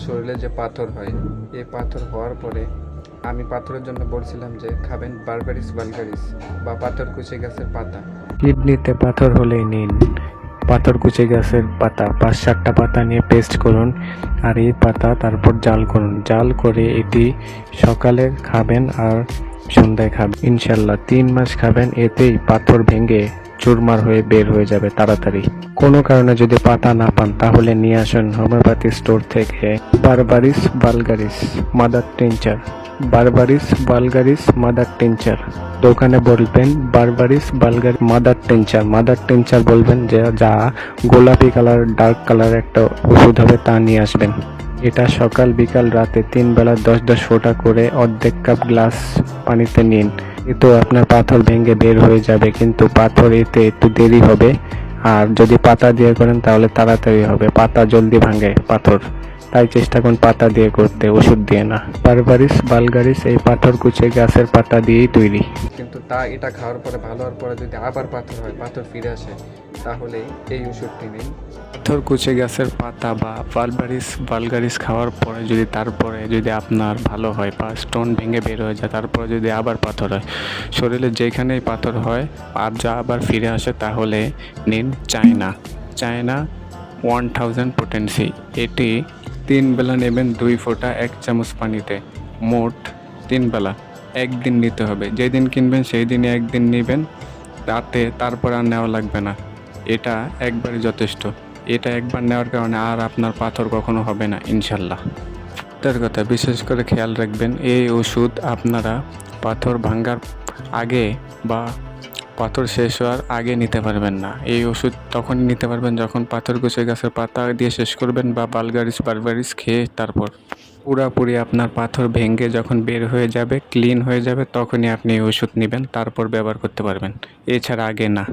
শরীরে যে পাথর হয়, এই পাথর হওয়ার পরে আমি পাথরের জন্য বলছিলাম যে খাবেন বারবারিস ভালগারিস বা পাথরকুচি গাছের পাতা। কিডনিতে পাথর হলেই নিন পাথরকুচি গাছের পাতা, 5-7টা পাতা নিয়ে পেস্ট করুন। আর এই পাতা তারপর জাল করুন। জাল করে এটি সকালে খাবেন আর সন্ধ্যায় খাবেন। ইনশাল্লাহ 3 মাস খাবেন, এতেই পাথর ভেঙে চুরমার হয়ে বের হয়ে যাবে তাড়াতাড়ি। কোনো কারণে যদি পাতা না পান তাহলে নিয়ে আসুন হোমিওপ্যাথি স্টোর থেকে berberis vulgaris mother tincture. Berberis vulgaris mother tincture দোকানে বলবেন বারবারিস ভালগারিস মাদার টিনচার বলবেন, যে যা গোলাপি কালার ডার্ক কালার একটা ওষুধ হবে তা নিয়ে আসবেন। এটা সকাল বিকাল রাতে 3 বেলা 10-10 ফোঁটা করে অর্ধেক কাপ গ্লাস পানিতে নিন। এতে আপনার পাথর ভেঙে বের হয়ে যাবে, কিন্তু পাথর এতে একটু দেরি হবে। আর যদি পাতা দিয়ে করেন তাহলে তাড়াতাড়ি হবে, পাতা জলদি ভাঙে পাথর। তাই চেষ্টা করুন পাতা দিয়ে করতে, ওষুধ দিয়ে না। বারবারিস ভালগারিস এই পাথরকুচি গাছের পাতা দিয়েই তৈরি। কিন্তু এটা খাওয়ার পরে ভালো হওয়ার পরে যদি আবার পাথর হয়, পাথর ফিরে আসে, তাহলে এই ওষুধটি নিন। পাথরকুচি গাছের পাতা বা বারবারিস ভালগারিস খাওয়ার পরে তারপরে যদি আপনার ভালো হয় বা স্টোন ভেঙে বের হয়ে যায়, তারপরে যদি আবার পাথর হয়, শরীরে যেখানেই পাথর হয় আর যা আবার ফিরে আসে, তাহলে নিন চায়না 1000 পোটেন্সি। এটি 3 বেলা নেবেন 2 ফোঁটা 1 চামচ পানিতে, মোট 3 বেলা। একদিন নিতে হবে, যেদিন কিনবেন সেই দিনই একদিন নেবেন, রাতে তারপর আর নেওয়া লাগবে না। এটা একবারই যথেষ্ট। এটা একবার নেওয়ার কারণে আর আপনার পাথর কখনো হবে না ইনশাল্লাহ। তার কথা বিশেষ করে খেয়াল রাখবেন, এই ওষুধ আপনারা পাথর ভাঙার আগে বা পাথর শেষ হওয়ার আগে নিতে পারবেন না। এই ওষুধ তখনই নিতে পারবেন যখন পাথরকুচি গাছের পাতা দিয়ে শেষ করবেন বা বারবারিস খেয়ে তারপর পুরাপুরি আপনার পাথর ভেঙে যখন বের হয়ে যাবে, ক্লিন হয়ে যাবে, তখনই আপনি এই ওষুধ নেবেন, তারপর ব্যবহার করতে পারবেন। এছাড়া আগে না।